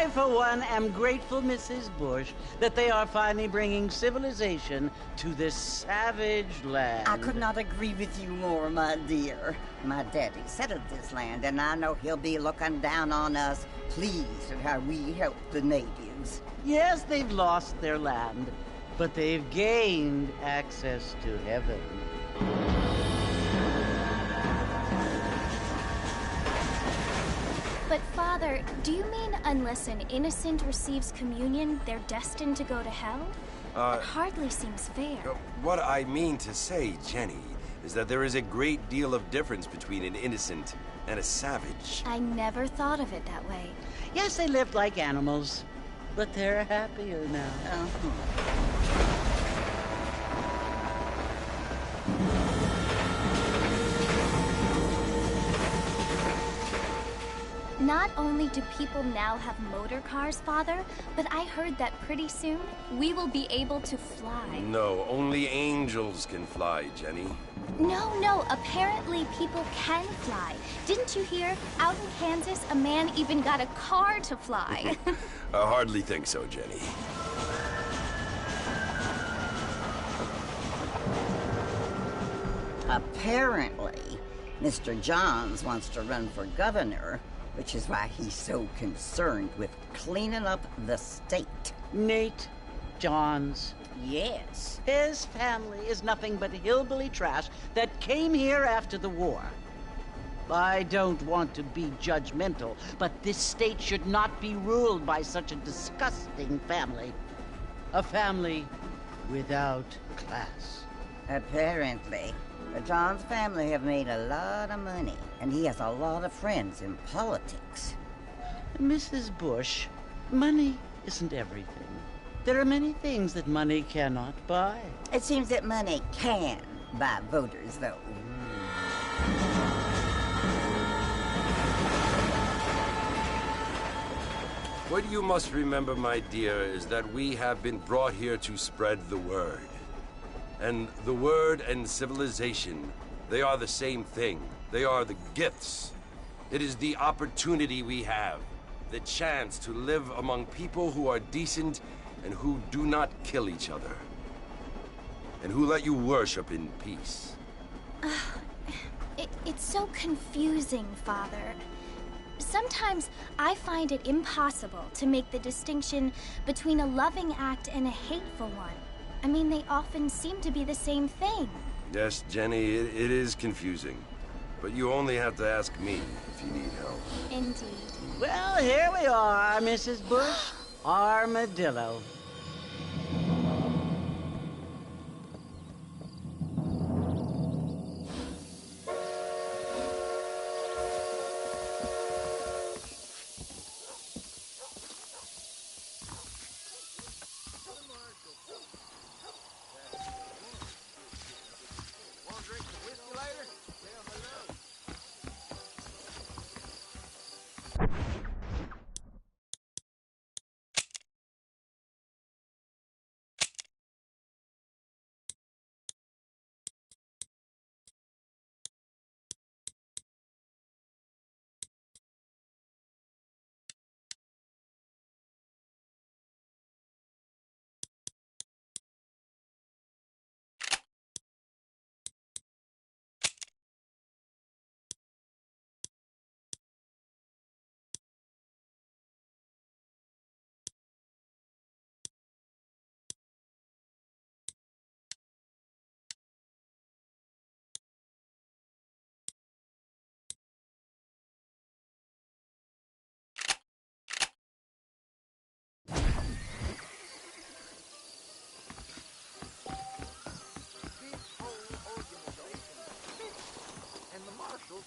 I, for one, am grateful, Mrs. Bush, that they are finally bringing civilization to this savage land. I could not agree with you more, my dear. My daddy settled this land, and I know he'll be looking down on us, pleased at how we help the natives. Yes, they've lost their land, but they've gained access to heaven. But, Father, do you mean unless an innocent receives communion, they're destined to go to hell? That hardly seems fair. What I mean to say, Jenny, is that there is a great deal of difference between an innocent and a savage. I never thought of it that way. Yes, they lived like animals, but they're happier now. Not only do people now have motor cars, Father, but I heard that pretty soon we will be able to fly. No, only angels can fly, Jenny. No, apparently people can fly. Didn't you hear? Out in Kansas, a man even got a car to fly. I hardly think so, Jenny. Apparently, Mr. Johns wants to run for governor, which is why he's so concerned with cleaning up the state. Nate Johns. Yes. His family is nothing but hillbilly trash that came here after the war. I don't want to be judgmental, but this state should not be ruled by such a disgusting family. A family without class. Apparently. The Johns family have made a lot of money, and he has a lot of friends in politics. Mrs. Bush, money isn't everything. There are many things that money cannot buy. It seems that money can buy voters, though. What you must remember, my dear, is that we have been brought here to spread the word. And the word and civilization, they are the same thing. They are the gifts. It is the opportunity we have, the chance to live among people who are decent and who do not kill each other, and who let you worship in peace. It's so confusing, Father. Sometimes I find it impossible to make the distinction between a loving act and a hateful one. I mean, they often seem to be the same thing. Yes, Jenny, it is confusing. But you only have to ask me if you need help. Indeed. Well, here we are, Mrs. Bush. Armadillo.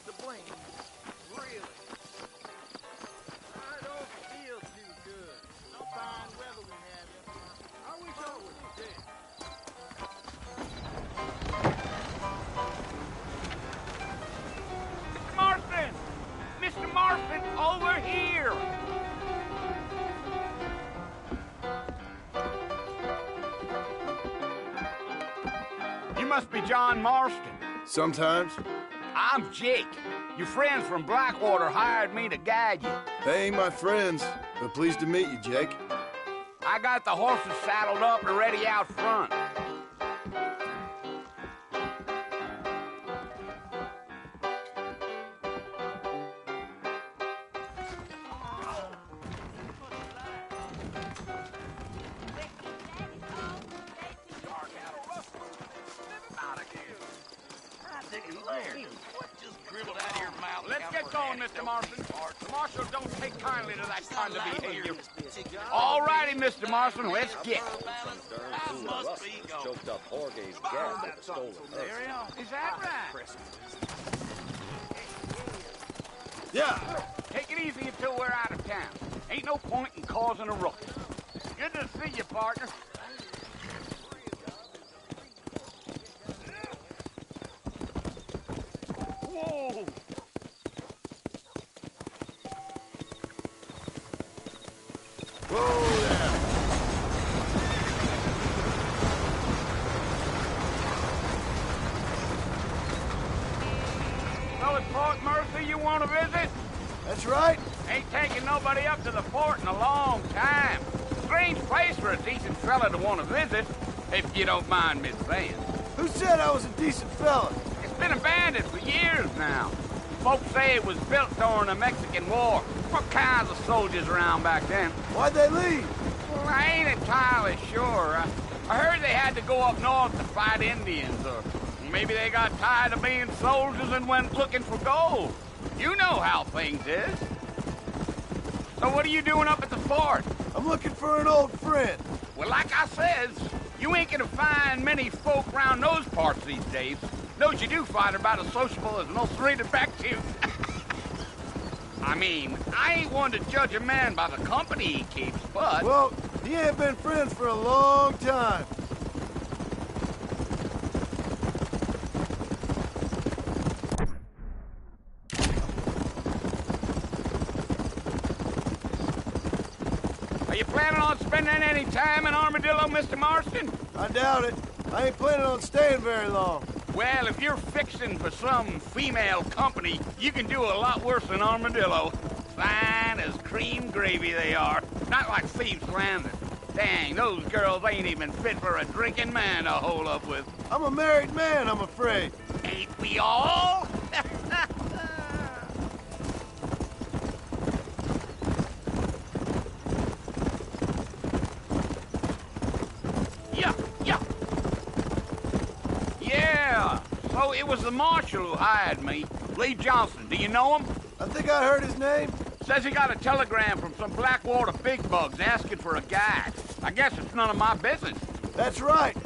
To blame. Really? I don't feel too good. No fine weather we had here. I wish I was dead. Marfin! Mr. Marfin, over here! You must be John Marston. Sometimes. I'm Jake. Your friends from Blackwater hired me to guide you. They ain't my friends, but pleased to meet you, Jake. I got the horses saddled up and ready out front. Let's get going, Mr. Marston. The marshal don't take kindly to that kind of behavior. All righty, Mr. Marston, let's get. Choked up Jorge's gab with a stolen horse. Is that right? Yeah. Take it easy until we're out of town. Ain't no point in causing a ruckus. Good to see you, partner. Whoa! Whoa there. So it's Fort Mercy you want to visit? That's right. Ain't taking nobody up to the fort in a long time. Strange place for a decent fella to want to visit, if you don't mind me saying. Who said I was a decent fella? It's been abandoned for years now. Folks say it was built during the Mexican War. What kinds of soldiers around back then? Why'd they leave? Well, I ain't entirely sure. I heard they had to go up north to fight Indians, or maybe they got tired of being soldiers and went looking for gold. You know how things is. So what are you doing up at the fort? I'm looking for an old friend. Well, like I says, you ain't gonna find many folk around those parts these days. Those you do find are about as sociable as most reading back to you. I mean, I ain't one to judge a man by the company he keeps, but... Well, he ain't been friends for a long time. Are you planning on spending any time in Armadillo, Mr. Marston? I doubt it. I ain't planning on staying very long. Well, if you're fixing for some female company, you can do a lot worse than Armadillo. Fine as cream gravy they are. Not like Thieves Landing. Dang, those girls ain't even fit for a drinking man to hole up with. I'm a married man, I'm afraid. Ain't we all? Yeah. So it was the marshal who hired me. Lee Johnson. Do you know him? I think I heard his name. Says he got a telegram from some Blackwater big bugs asking for a guide. I guess it's none of my business. That's right.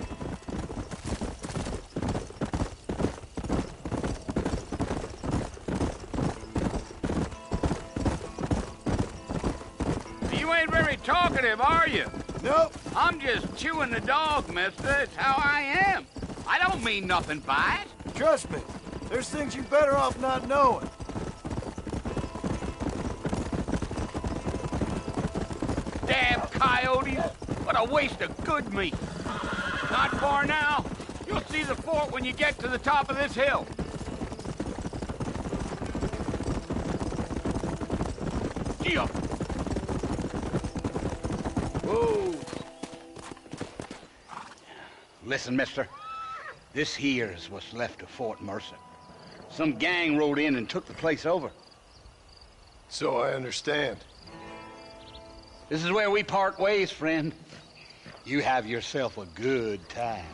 You ain't very talkative, are you? Nope. I'm just chewing the dog, mister. It's how I am. I don't mean nothing by it. Trust me. There's things you're better off not knowing. Damn coyotes. What a waste of good meat. Not far now. You'll see the fort when you get to the top of this hill. Gee up. Whoa. Listen, mister. This here is what's left of Fort Mercer. Some gang rode in and took the place over. So I understand. This is where we part ways, friend. You have yourself a good time.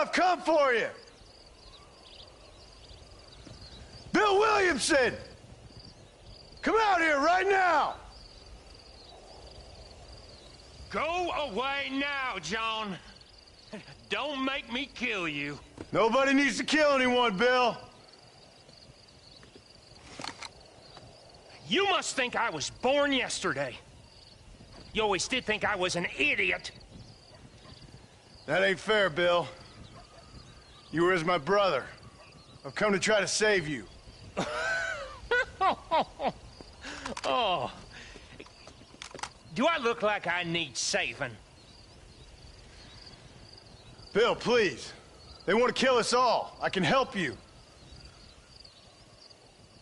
I've come for you! Bill Williamson! Come out here right now! Go away now, John. Don't make me kill you. Nobody needs to kill anyone, Bill. You must think I was born yesterday. You always did think I was an idiot. That ain't fair, Bill. You were as my brother. I've come to try to save you. Oh. Do I look like I need saving? Bill, please. They want to kill us all. I can help you.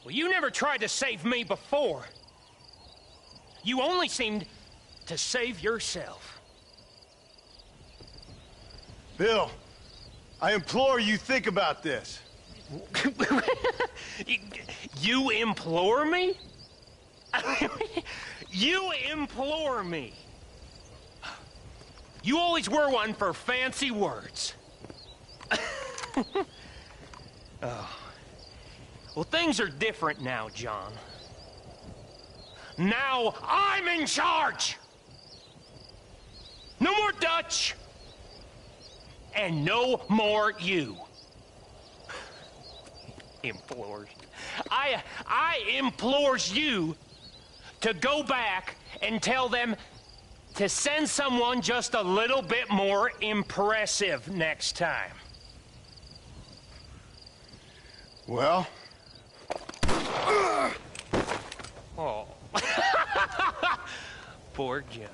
Well, you never tried to save me before. You only seemed to save yourself. Bill, I implore you think about this. You implore me? You implore me. You always were one for fancy words. Oh. Well, things are different now, John. Now I'm in charge! No more Dutch! And no more you. Implores. I implores you to go back and tell them to send someone just a little bit more impressive next time. Well? Oh. Poor John.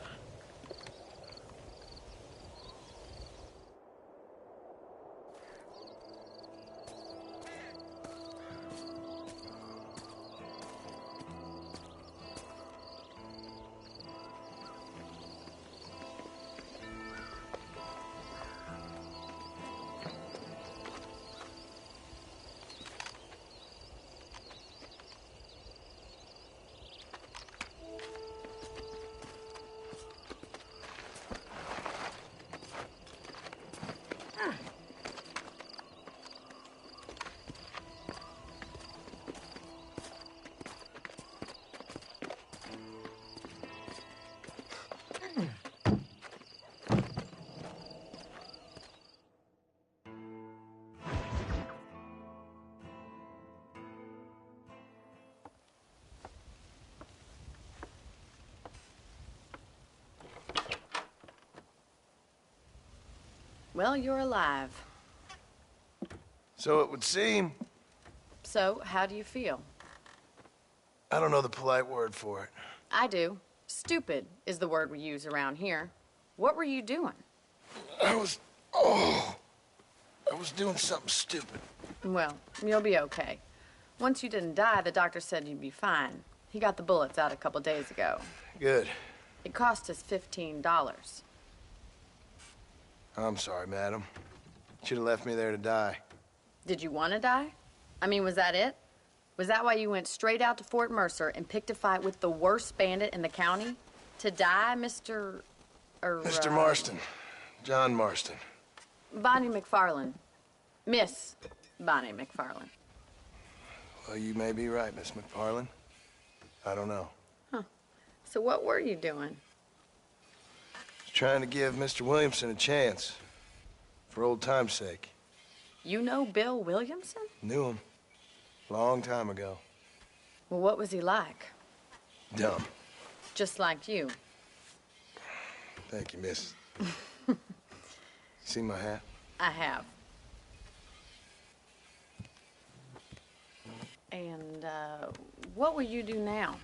Well, you're alive. So it would seem. So, how do you feel? I don't know the polite word for it. I do. Stupid is the word we use around here. What were you doing? I was doing something stupid. Well, you'll be okay. Once you didn't die, the doctor said you'd be fine. He got the bullets out a couple days ago. Good. It cost us $15. I'm sorry, madam. Should have left me there to die. Did you want to die? I mean, was that it? Was that why you went straight out to Fort Mercer and picked a fight with the worst bandit in the county? To die, Mr. Mr. Marston. John Marston. Bonnie McFarland. Miss Bonnie McFarland. Well, you may be right, Miss McFarland. I don't know. Huh. So what were you doing? Trying to give Mr. Williamson a chance. For old time's sake. You know Bill Williamson? Knew him. Long time ago. Well, what was he like? Dumb. Just like you. Thank you, miss. See my hat? I have. And, what will you do now?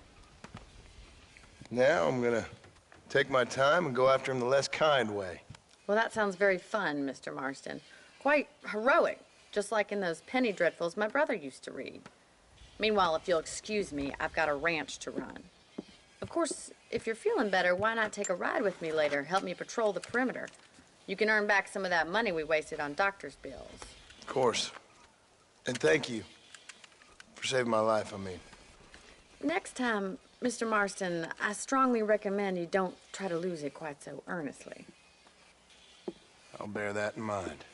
Now I'm gonna take my time and go after him the less kind way. Well, that sounds very fun, Mr. Marston. Quite heroic, just like in those penny dreadfuls my brother used to read. Meanwhile, if you'll excuse me, I've got a ranch to run. Of course, if you're feeling better, why not take a ride with me later? Help me patrol the perimeter. You can earn back some of that money we wasted on doctor's bills. Of course. And thank you for saving my life, I mean. Next time, Mr. Marston, I strongly recommend you don't try to lose it quite so earnestly. I'll bear that in mind.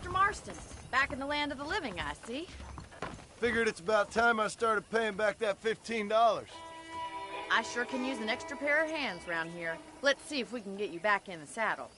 Mr. Marston. Back in the land of the living, I see. Figured it's about time I started paying back that $15. I sure can use an extra pair of hands around here. Let's see if we can get you back in the saddle.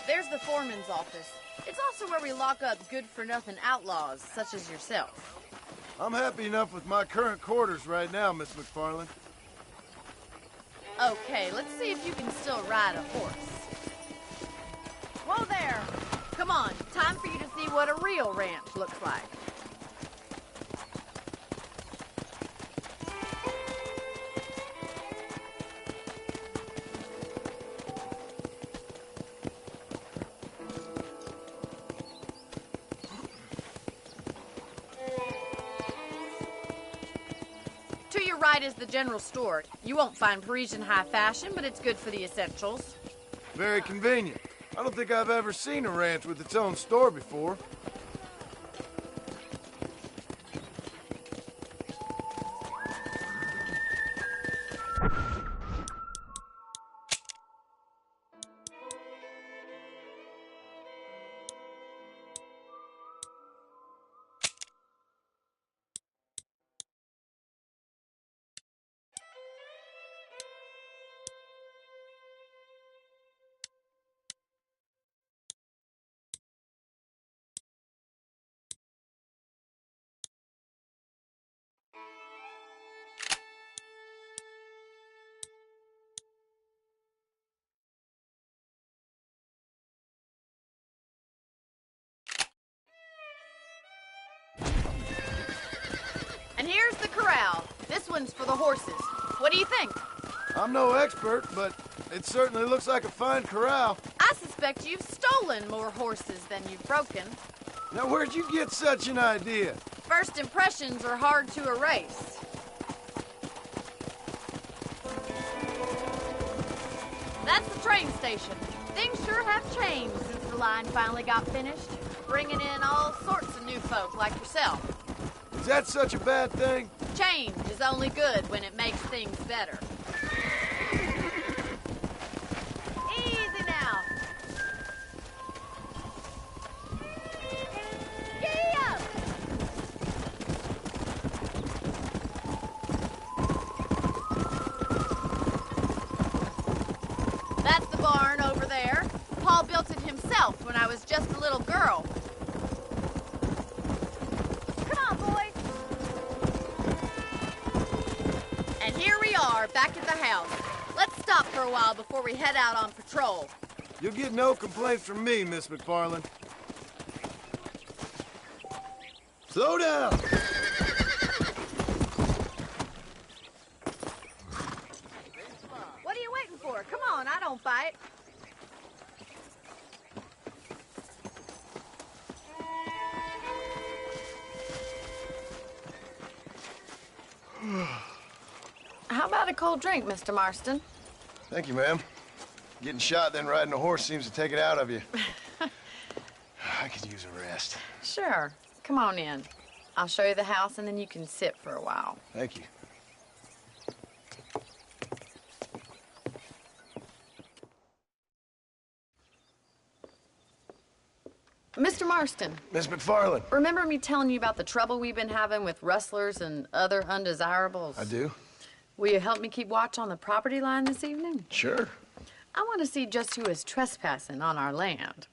There's the foreman's office. It's also where we lock up good-for-nothing outlaws, such as yourself. I'm happy enough with my current quarters right now, Miss McFarland. Okay, let's see if you can still ride a horse. Whoa there! Come on, time for you to see what a real ranch looks like. To your right is the general store. You won't find Parisian high fashion, but it's good for the essentials. Very convenient. I don't think I've ever seen a ranch with its own store before. And here's the corral. This one's for the horses. What do you think? I'm no expert, but it certainly looks like a fine corral. I suspect you've stolen more horses than you've broken. Now, where'd you get such an idea? First impressions are hard to erase. That's the train station. Things sure have changed since the line finally got finished, bringing in all sorts of new folk like yourself. Is that such a bad thing? Change is only good when it makes things better. Easy now. Giddy up! That's the barn over there. Paul built it himself when I was just a little girl. Come on, boys. And here we are, back at the house. Let's stop for a while before we head out on patrol. You'll get no complaints from me, Miss McFarland. Slow down! What are you waiting for? Come on, I don't fight. How about a cold drink, Mr. Marston? Thank you, ma'am. Getting shot, then riding a horse seems to take it out of you. I could use a rest. Sure. Come on in. I'll show you the house, and then you can sit for a while. Thank you. Mr. Marston. Miss McFarland. Remember me telling you about the trouble we've been having with rustlers and other undesirables? I do. Will you help me keep watch on the property line this evening? Sure. I want to see just who is trespassing on our land.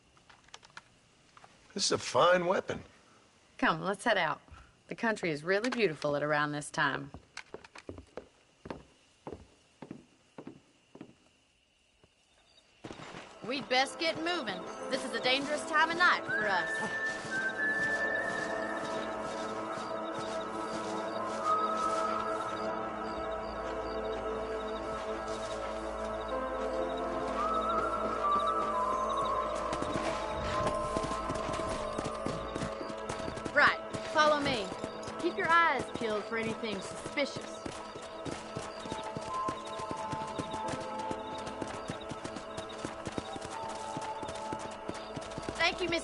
This is a fine weapon. Come, let's head out. The country is really beautiful at around this time. We'd best get moving. This is a dangerous time of night for us. Right, follow me. Keep your eyes peeled for anything suspicious.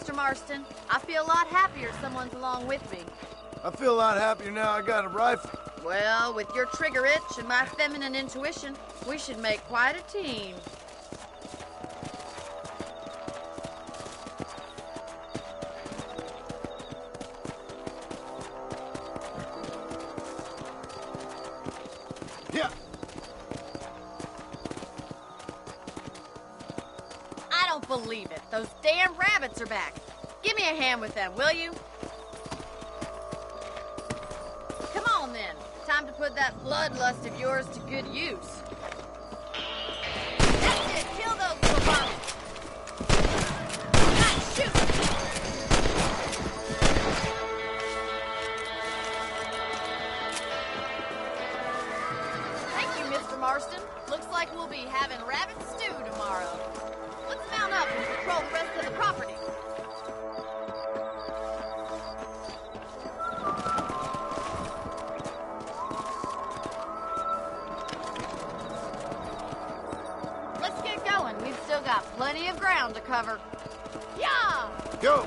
Mr. Marston. I feel a lot happier someone's along with me. I feel a lot happier now I got a rifle. Well, with your trigger itch and my feminine intuition, we should make quite a team. Yeah. I don't believe it. Those damn rabbits are back. Give me a hand with them, will you? Come on, then. Time to put that bloodlust of yours to good use. That's it. Kill those little bums. Nice, shoot. Thank you, Mr. Marston. Looks like we'll be having rabbit stew tomorrow. Let's mount up and patrol the rest of the property. Let's get going. We've still got plenty of ground to cover. Yeah! Go!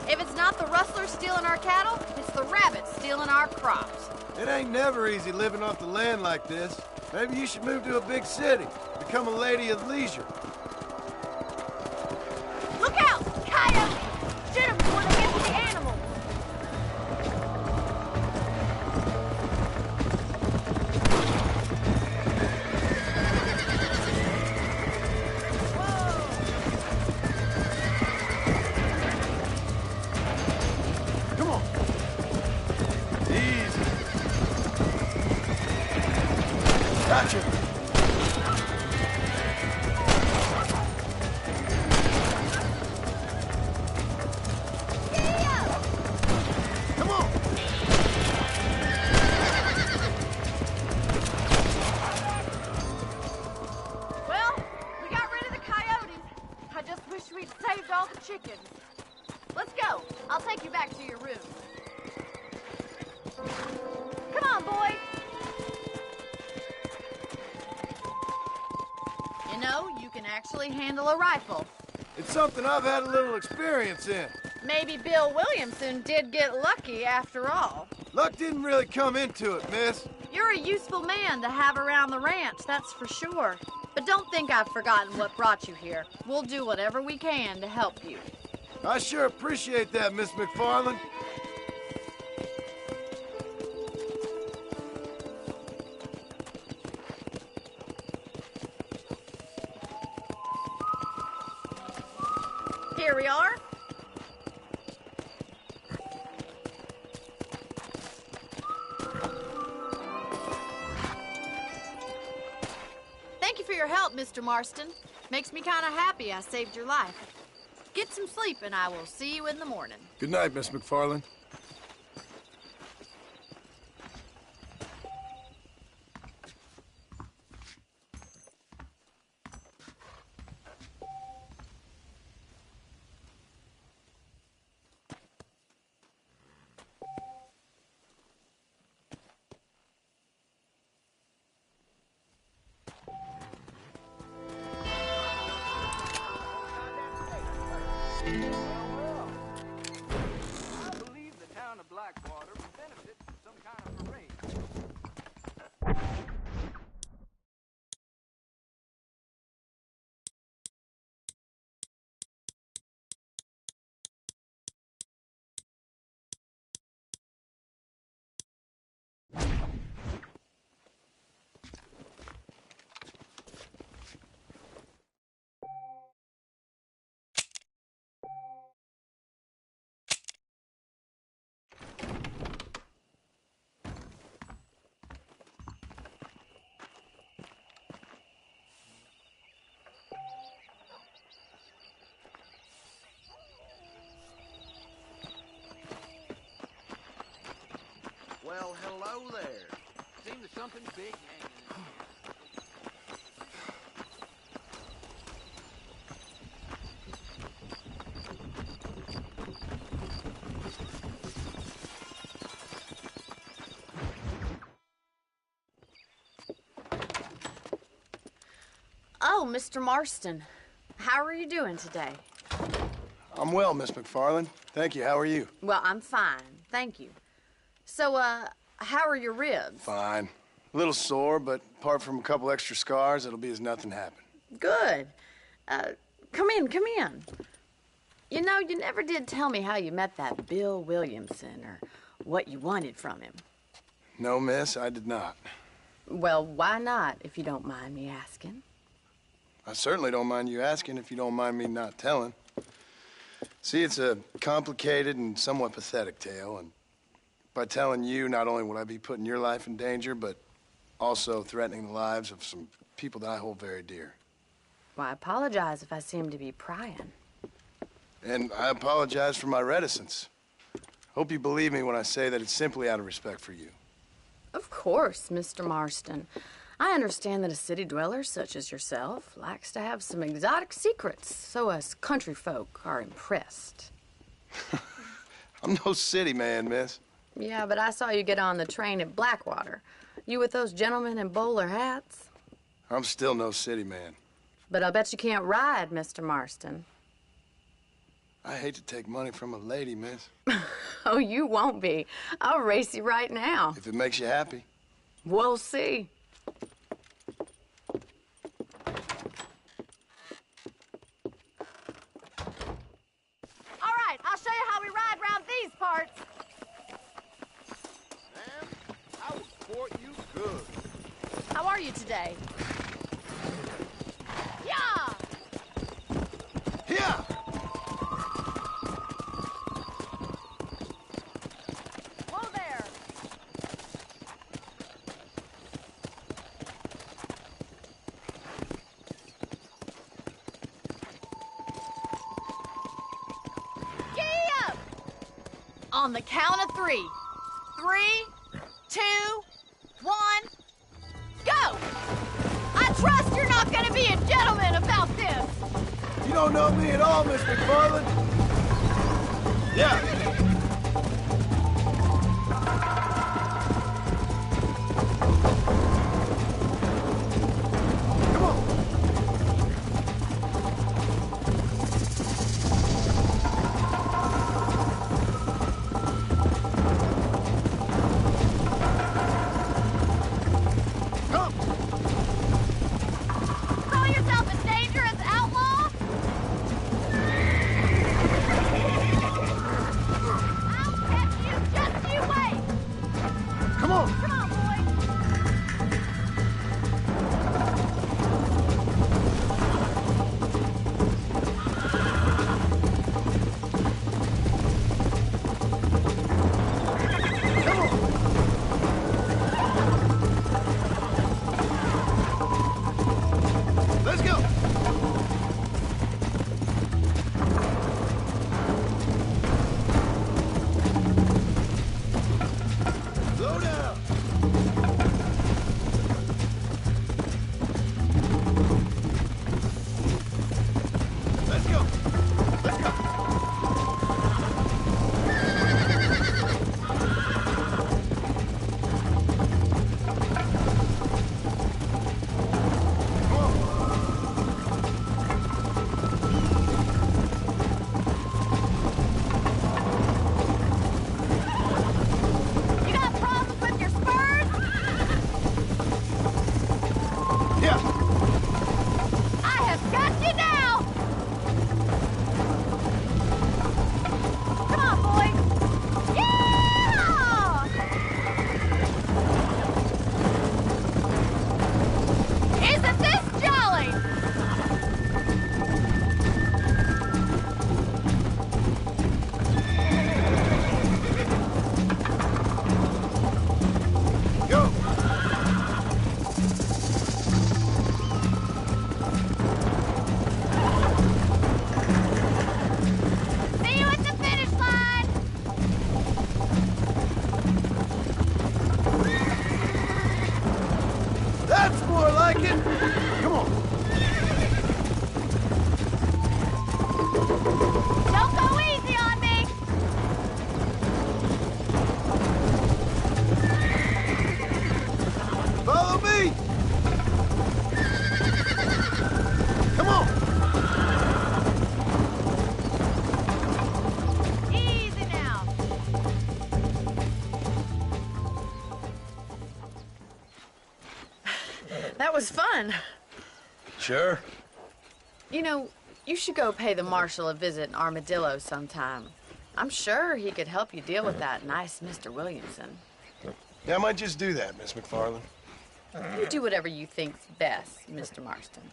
If it's not the rustlers stealing our cattle, it's the rabbits stealing our crops. It ain't never easy living off the land like this. Maybe you should move to a big city. Become a lady of leisure. Look out! Coyote! Shoot them before they get to the animals! Come on. Easy. Gotcha. Come on. Well, we got rid of the coyotes. I just wish we'd saved all the chickens. Let's go. I'll take you back to your room. Come on, boy. You know, you can actually handle a rifle. It's something I've had a little experience in. Maybe Bill Williamson did get lucky after all. Luck didn't really come into it, miss. You're a useful man to have around the ranch, that's for sure. But don't think I've forgotten what brought you here. We'll do whatever we can to help you. I sure appreciate that, Miss McFarland. Here we are. Thank you for your help, Mr. Marston. Makes me kind of happy I saved your life. Get some sleep and I will see you in the morning. Good night, Miss McFarland. I believe the town of Blackwater would benefit from some kind of parade. Well, hello there. Seems there's something big hanging in here. Hello, Mr. Marston. How are you doing today? I'm well, Miss McFarland. Thank you. How are you? Well, I'm fine, thank you. So, how are your ribs? Fine. A little sore, but apart from a couple extra scars, it'll be as nothing happened. Good. Come in, come in. You know, you never did tell me how you met that Bill Williamson or what you wanted from him. No, miss, I did not. Well, why not, if you don't mind me asking? I certainly don't mind you asking if you don't mind me not telling. See, it's a complicated and somewhat pathetic tale, and by telling you, not only would I be putting your life in danger, but also threatening the lives of some people that I hold very dear. Well, I apologize if I seem to be prying. And I apologize for my reticence. Hope you believe me when I say that it's simply out of respect for you. Of course, Mr. Marston. I understand that a city dweller such as yourself likes to have some exotic secrets, so us country folk are impressed. I'm no city man, miss. Yeah, but I saw you get on the train at Blackwater. You with those gentlemen in bowler hats? I'm still no city man. But I'll bet you can't ride, Mr. Marston. I hate to take money from a lady, miss. Oh, you won't be. I'll race you right now. If it makes you happy. We'll see. All right, I'll show you how we ride round these parts. Sam, I will support you good. How are you today? Yeah! Yeah! Whoa there! Giddy up! On the count of 3. 3, 2, 1, go! I trust you're not gonna be a gentleman about this! You don't know me at all, Miss McFarland. Yeah. Come on. Come. Call yourself a dangerous outlaw? I'll catch you, just you wait! Come on. Come on, boy! Let's go. Slow down. Let's go. Let's go. Come on. You got problems with your spurs? Yeah. I have got you now! Come on, boy! Yeah! Isn't this jolly? Go. See you at the finish line! That's more like it. Come on. Don't go easy on me! Follow me. fun. Sure. You know, you should go pay the marshal a visit in Armadillo sometime. I'm sure he could help you deal with that nice Mr. Williamson. Yeah, I might just do that, Miss McFarland. You do whatever you think's best, Mr. Marston.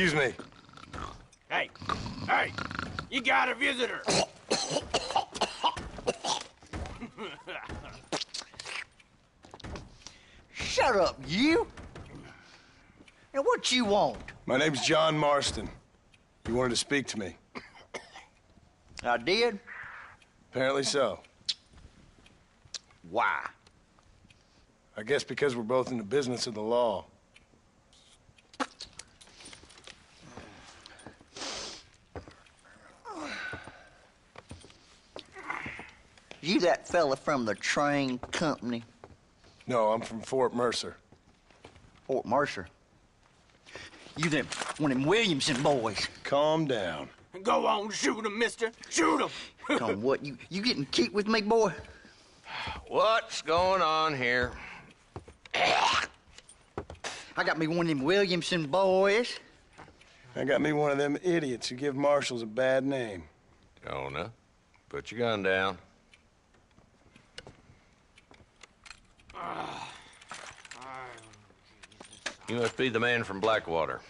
Excuse me. Hey, hey, you got a visitor. Shut up, you. And what you want? My name's John Marston. You wanted to speak to me. I did. Apparently so. Why? I guess because we're both in the business of the law. You that fella from the train company? No, I'm from Fort Mercer. Fort Mercer? You them one of them Williamson boys. Calm down. Go on, shoot him, mister. Shoot him. Come on, what? You getting cute with me, boy? What's going on here? I got me one of them Williamson boys. I got me one of them idiots who give marshals a bad name. Jonah, put your gun down. You must be the man from Blackwater.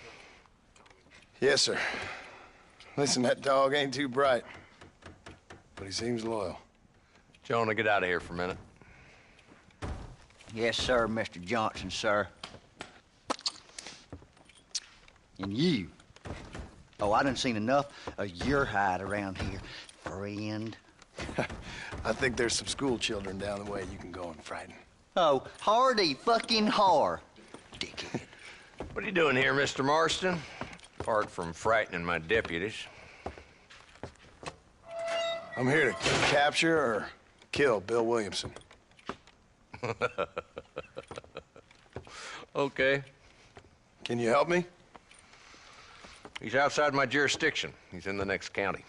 Yes, sir. Listen, that dog ain't too bright, but he seems loyal. Jonah, get out of here for a minute. Yes, sir, Mr. Johnson, sir. And you. Oh, I done seen enough of your hide around here, friend. I think there's some school children down the way you can go and frighten. Oh, hardy fucking har. Dickhead. What are you doing here, Mr. Marston? Apart from frightening my deputies. I'm here to capture or kill Bill Williamson. Okay. Can you help me? He's outside my jurisdiction. He's in the next county.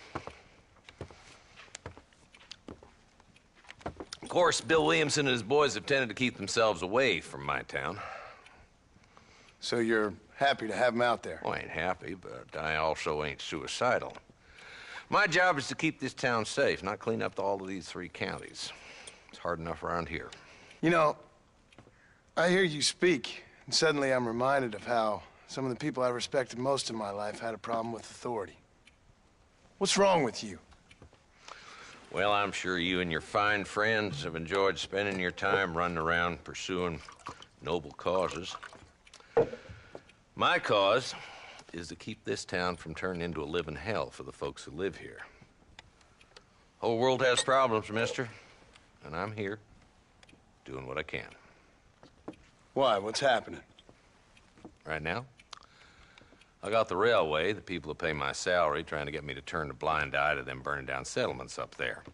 Of course, Bill Williamson and his boys have tended to keep themselves away from my town. So you're happy to have him out there? Well, I ain't happy, but I also ain't suicidal. My job is to keep this town safe, not clean up all of these 3 counties. It's hard enough around here. You know, I hear you speak, and suddenly I'm reminded of how some of the people I respected most in my life had a problem with authority. What's wrong with you? Well, I'm sure you and your fine friends have enjoyed spending your time running around pursuing noble causes. My cause is to keep this town from turning into a living hell for the folks who live here. Whole world has problems, mister, and I'm here doing what I can. Why? What's happening? Right now, I got the railway, the people who pay my salary, trying to get me to turn a blind eye to them burning down settlements up there.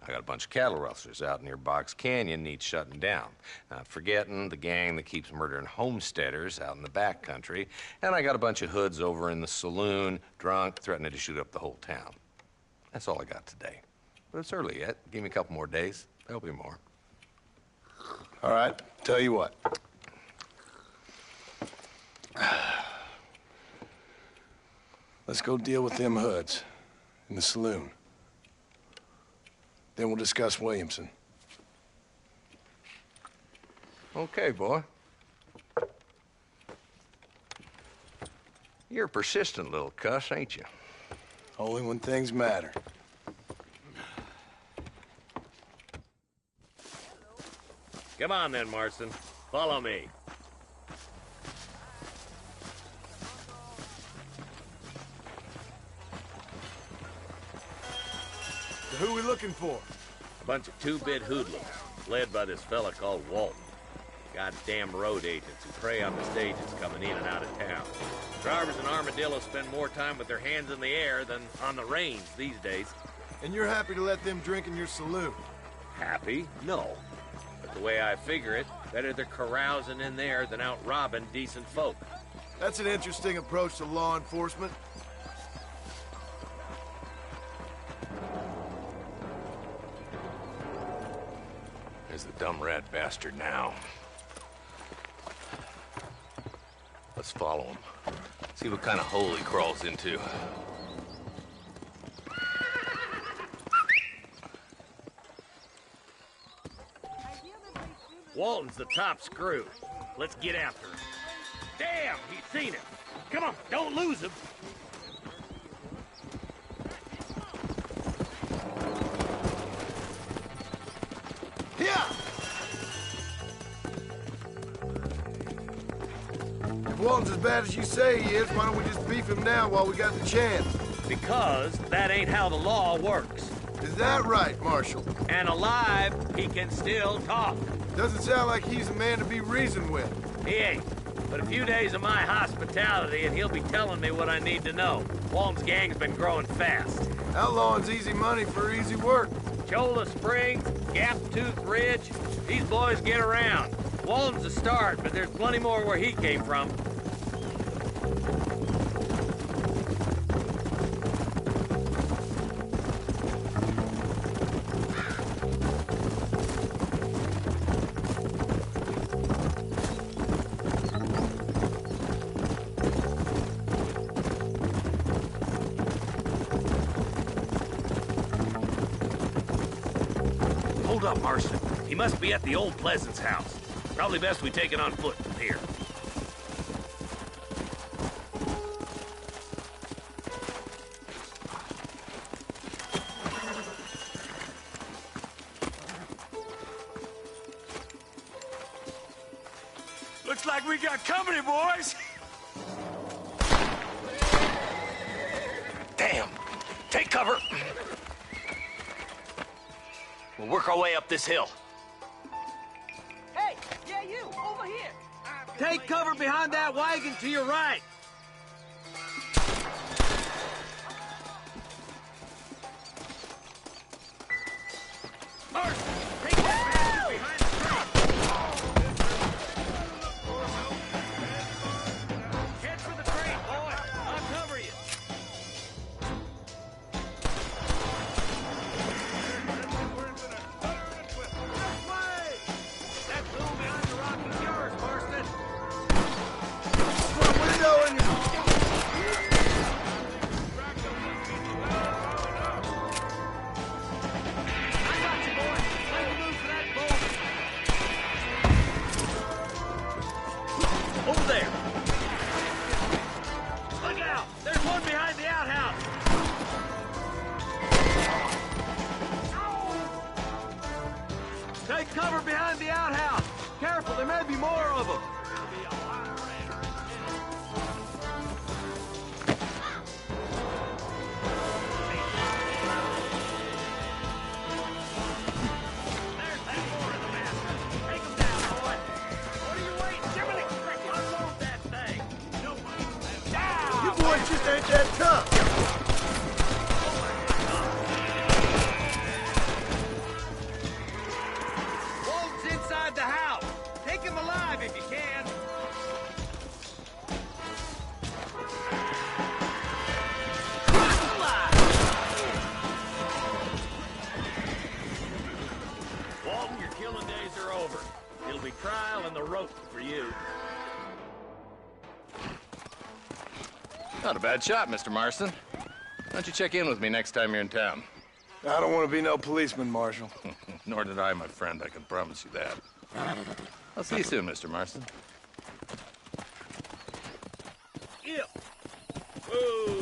I got a bunch of cattle rustlers out near Box Canyon needs shutting down. Not forgetting the gang that keeps murdering homesteaders out in the back country. And I got a bunch of hoods over in the saloon, drunk, threatening to shoot up the whole town. That's all I got today. But it's early yet. Give me a couple more days. There'll be more. All right, tell you what. Let's go deal with them hoods in the saloon. Then we'll discuss Williamson. Okay, boy. You're a persistent little cuss, ain't you? Only when things matter. Come on then, Marston. Follow me. So who we looking for? A bunch of 2-bit hoodlums, led by this fella called Walton. Goddamn road agents who prey on the stages coming in and out of town. Drivers and armadillos spend more time with their hands in the air than on the reins these days. And you're happy to let them drink in your saloon? Happy? No. But the way I figure it, better they're carousing in there than out robbing decent folk. That's an interesting approach to law enforcement. There's the dumb rat bastard now. Let's follow him. See what kind of hole he crawls into. Walton's the top screw. Let's get after him. Damn, he's seen it. Come on, don't lose him. Yeah! If Walton's as bad as you say he is, why don't we just beef him now while we got the chance? Because that ain't how the law works. Is that right, Marshal? And alive, he can still talk. Doesn't sound like he's a man to be reasoned with. He ain't. But a few days of my hospitality and he'll be telling me what I need to know. Walton's gang's been growing fast. Outlawing's easy money for easy work. Cholla Springs, Gap Tooth Ridge, these boys get around. Walton's a start, but there's plenty more where he came from. Hold up, Marston. He must be at the old Pleasance house. Probably best we take it on foot from here. Looks like we got company, boys. Damn. Take cover. We'll work our way up this hill. Hey, yeah, you, over here. Take cover behind that wagon to your right. Head for the crate, boy. I'll cover you. That tool behind the rock is yours, Marston. Put a window in you. I got you, boy. Make a move for that boulder. Over there. Look out! There's one behind the outhouse. Take cover behind the outhouse. Careful, there may be more of them. There's that board in the basket. Take him down, boy. What are you waiting? Jiminy cricket! Unload that thing. You boys just ain't that tough. Walton's inside the house. Take him alive if you can. Walton, your killing days are over. It'll be trial and the rope for you. Not a bad shot, Mr. Marston. Why don't you check in with me next time you're in town? I don't want to be no policeman, Marshal. Nor did I, my friend. I can promise you that. I'll see you soon, Mr. Marston. Yeah. Whoa.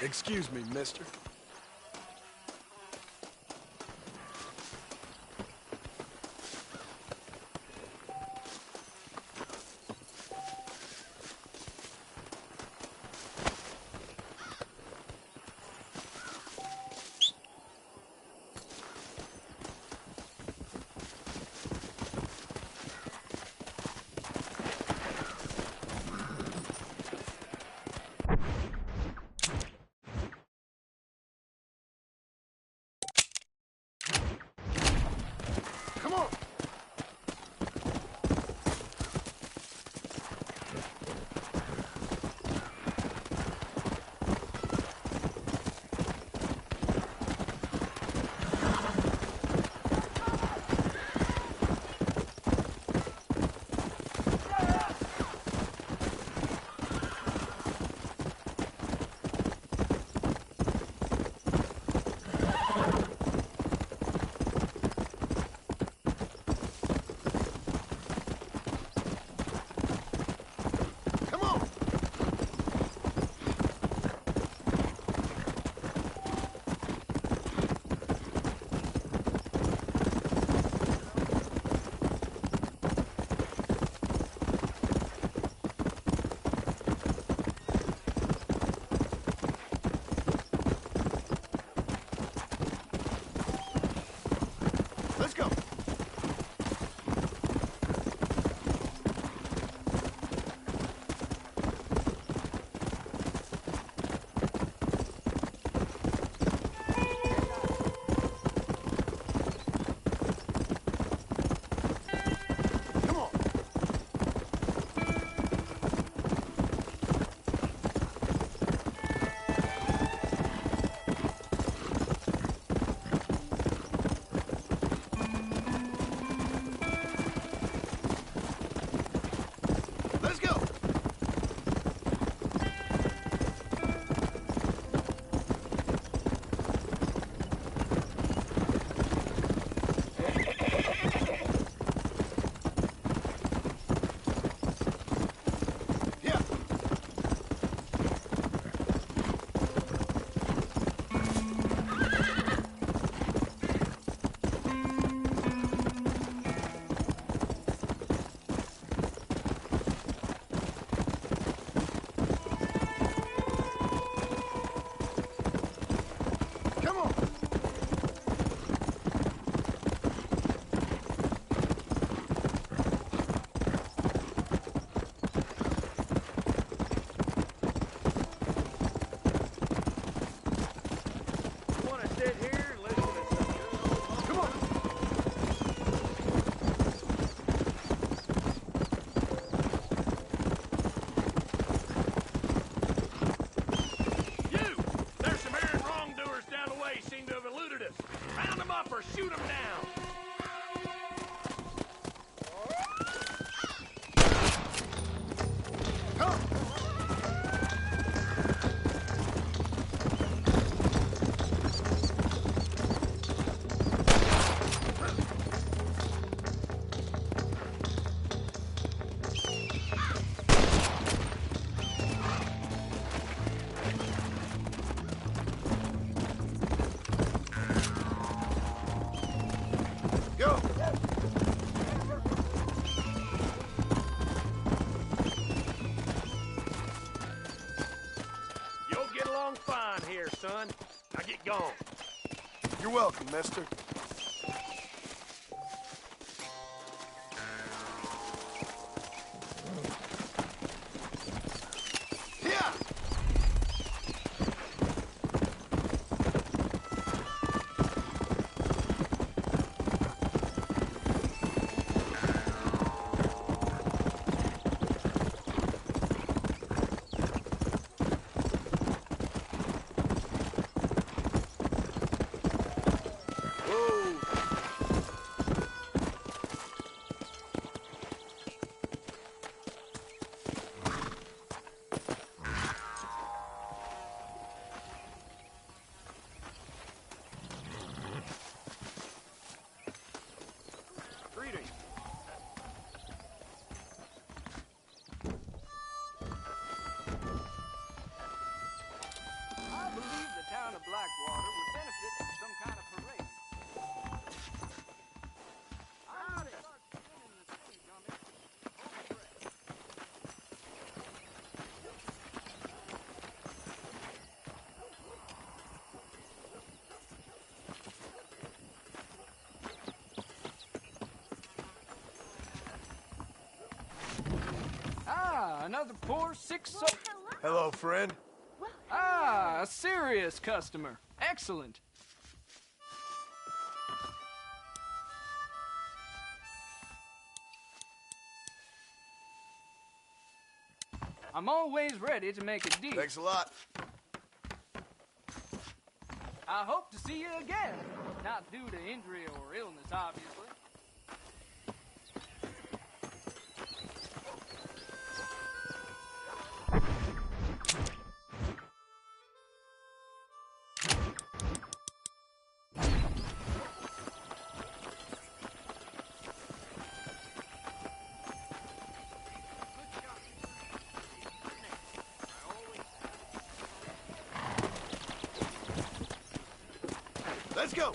Excuse me, mister. get gone. You're welcome, mister. Yeah! Greetings. I believe the town of Blackwater would benefit from some kind of parade. I ought to start spinning the city gummy. Ah, another poor, sick soul. Hello, friend. Ah, a serious customer. Excellent. I'm always ready to make a deal. Thanks a lot. I hope to see you again. Not due to injury or illness, obviously. Let's go.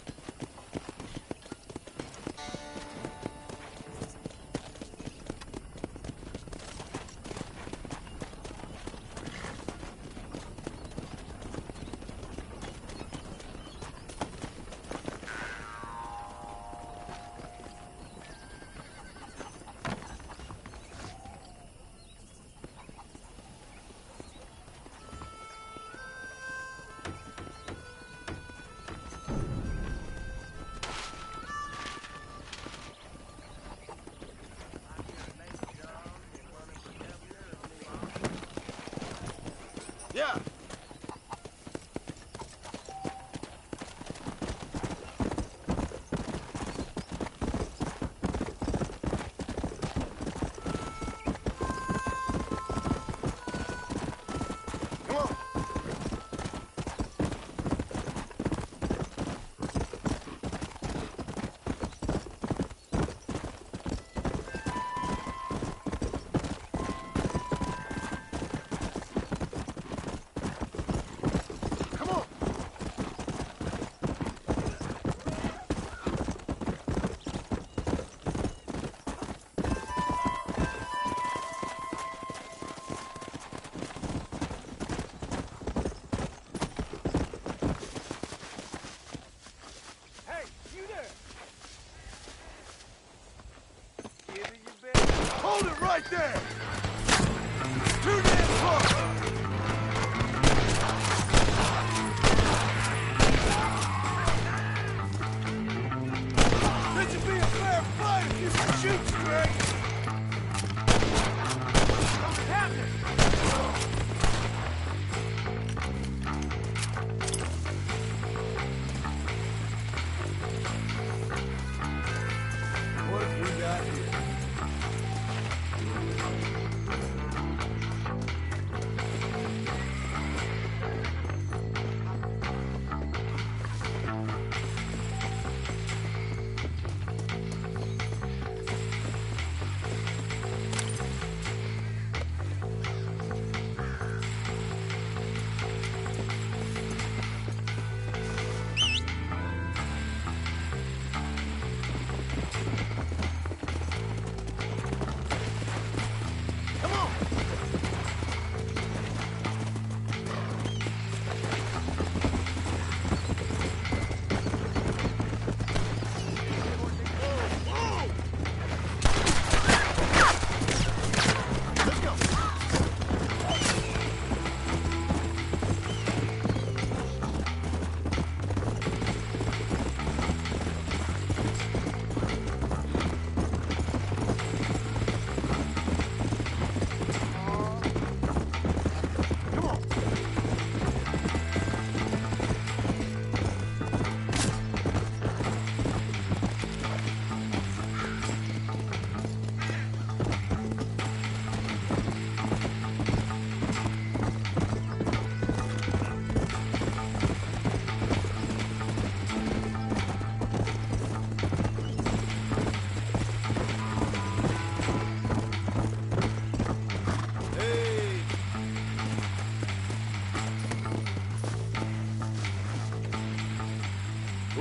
Yeah. Come on.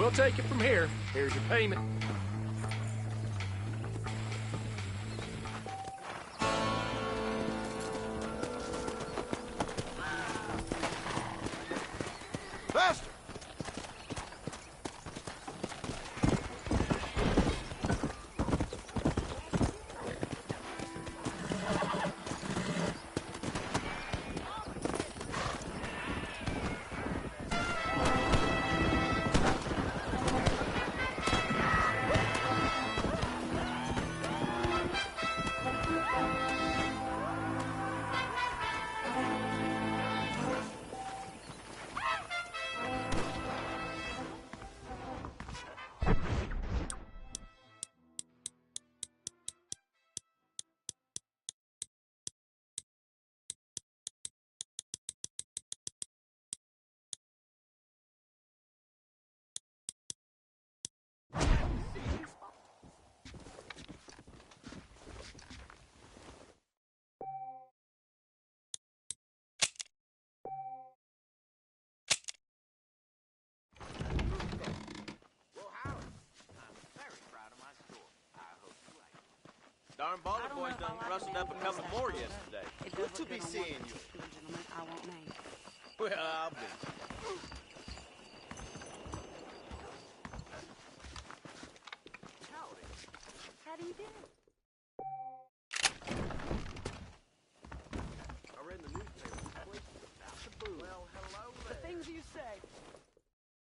We'll take it from here. Here's your payment. Faster! Darn baller boys done rustled up a couple more yesterday. Good to be seeing you. I won't name. Well, I'll be. Howdy. How do you do? I read in the newspaper. About the boo. Well, hello there. The things you say.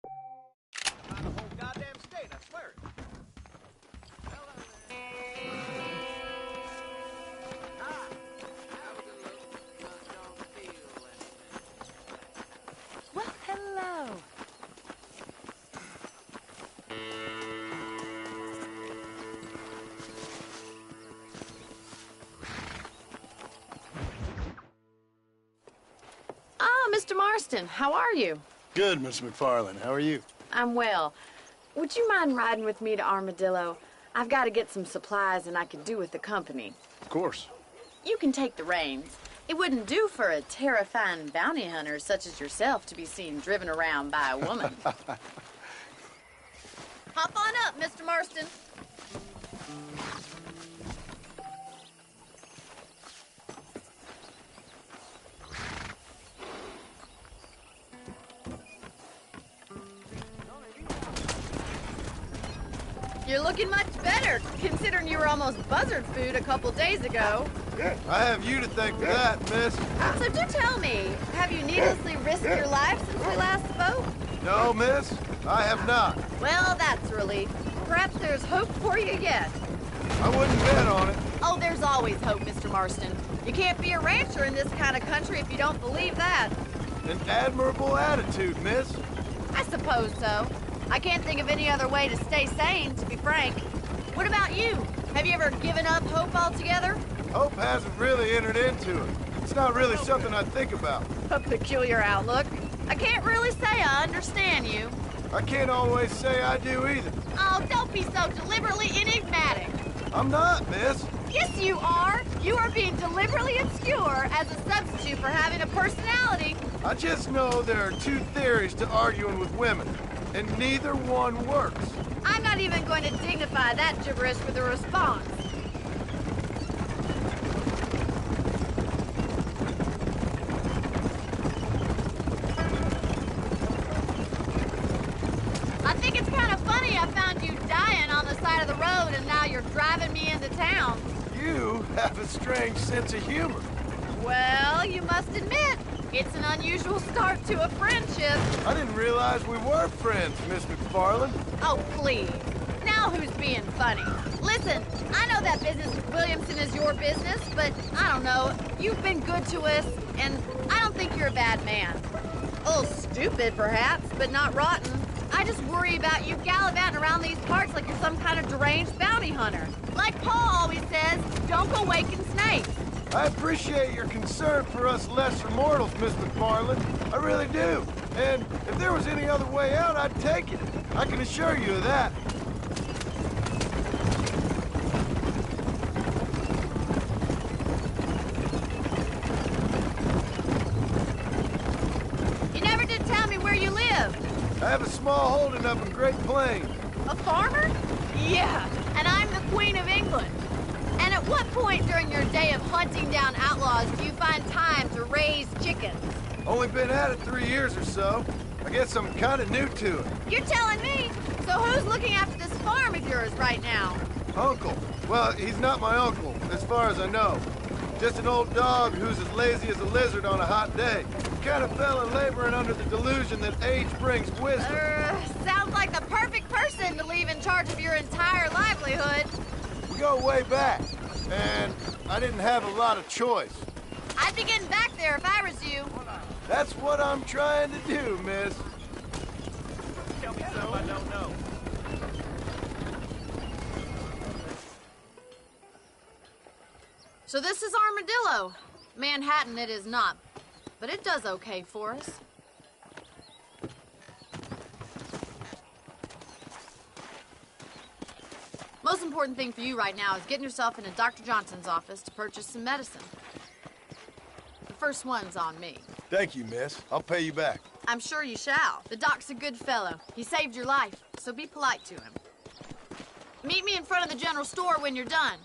About the whole goddamn state, I swear it. Well, hello. Ah, Mr. Marston, how are you? Good, Miss McFarland. How are you? I'm well. Would you mind riding with me to Armadillo? I've got to get some supplies and I could do with the company. Of course. You can take the reins. It wouldn't do for a terrifying bounty hunter such as yourself to be seen driven around by a woman. Hop on up, Mr. Marston. You're looking much better, considering you were almost buzzard food a couple days ago. I have you to thank for that, miss. So do tell me, have you needlessly risked your life since we last spoke? No, miss, I have not. Well, that's a relief. Perhaps there's hope for you yet. I wouldn't bet on it. Oh, there's always hope, Mr. Marston. You can't be a rancher in this kind of country if you don't believe that. An admirable attitude, miss. I suppose so. I can't think of any other way to stay sane, to be frank. What about you? Have you ever given up hope altogether? Hope hasn't really entered into it. It's not really something I think about. A peculiar outlook. I can't really say I understand you. I can't always say I do either. Oh, don't be so deliberately enigmatic. I'm not, miss. Yes, you are. You are being deliberately obscure as a substitute for having a personality. I just know there are two theories to arguing with women, and neither one works. I'm not even going to dignify that gibberish with a response. I think it's kind of funny I found you dying on the side of the road and now you're driving me into town. You have a strange sense of humor. Well, you must admit, it's an unusual start to a friendship. I didn't realize we were friends, Miss McFarland. Oh, please. Now who's being funny? Listen, I know that business with Williamson is your business, but I don't know. You've been good to us, and I don't think you're a bad man. A little stupid, perhaps, but not rotten. I just worry about you gallivanting around these parts like you're some kind of deranged bounty hunter. Like Paul always says, don't go waking snakes. I appreciate your concern for us lesser mortals, Miss McFarland. I really do. And if there was any other way out, I'd take it. I can assure you of that. I have a small holding up in Great Plains. A farmer? Yeah, and I'm the Queen of England. And at what point during your day of hunting down outlaws do you find time to raise chickens? Only been at it 3 years or so. I guess I'm kind of new to it. You're telling me? So who's looking after this farm of yours right now? Uncle. Well, he's not my uncle, as far as I know. Just an old dog who's as lazy as a lizard on a hot day. Kind of fella laboring under the delusion that age brings wisdom. Sounds like the perfect person to leave in charge of your entire livelihood. We go way back, and I didn't have a lot of choice. I'd be getting back there if I was you. That's what I'm trying to do, miss. Tell me something I don't know. So this is Armadillo. Manhattan it is not, but it does okay for us. Most important thing for you right now is getting yourself into Dr. Johnson's office to purchase some medicine. The first one's on me. Thank you, miss. I'll pay you back. I'm sure you shall. The doc's a good fellow. He saved your life, so be polite to him. Meet me in front of the general store when you're done.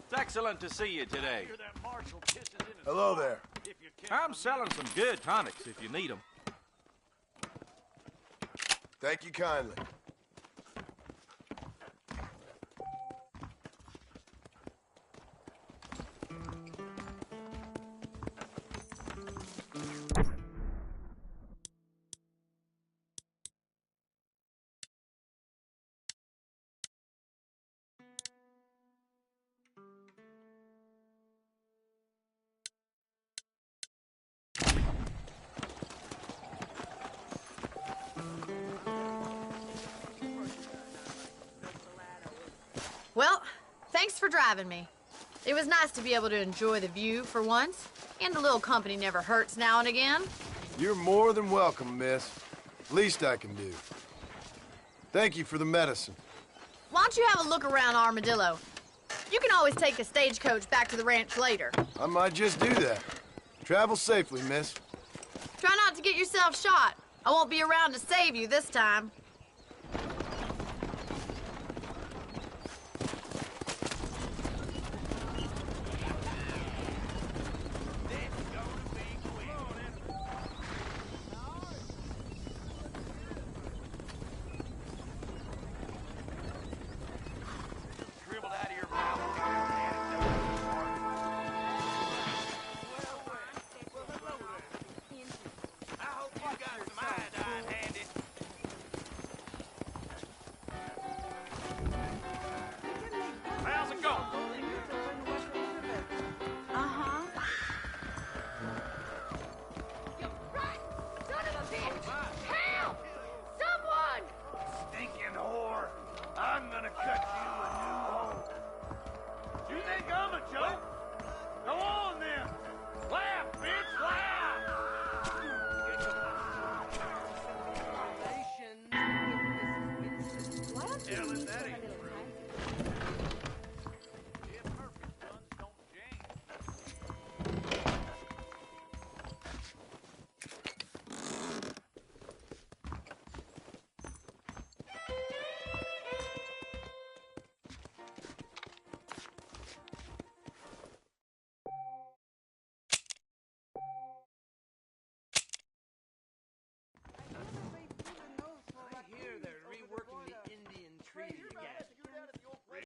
It's excellent to see you today. Hello there. I'm selling some good tonics if you need them. Thank you kindly. Well, thanks for driving me. It was nice to be able to enjoy the view for once, and a little company never hurts now and again. You're more than welcome, miss. Least I can do. Thank you for the medicine. Why don't you have a look around Armadillo? You can always take a stagecoach back to the ranch later. I might just do that. Travel safely, miss. Try not to get yourself shot. I won't be around to save you this time.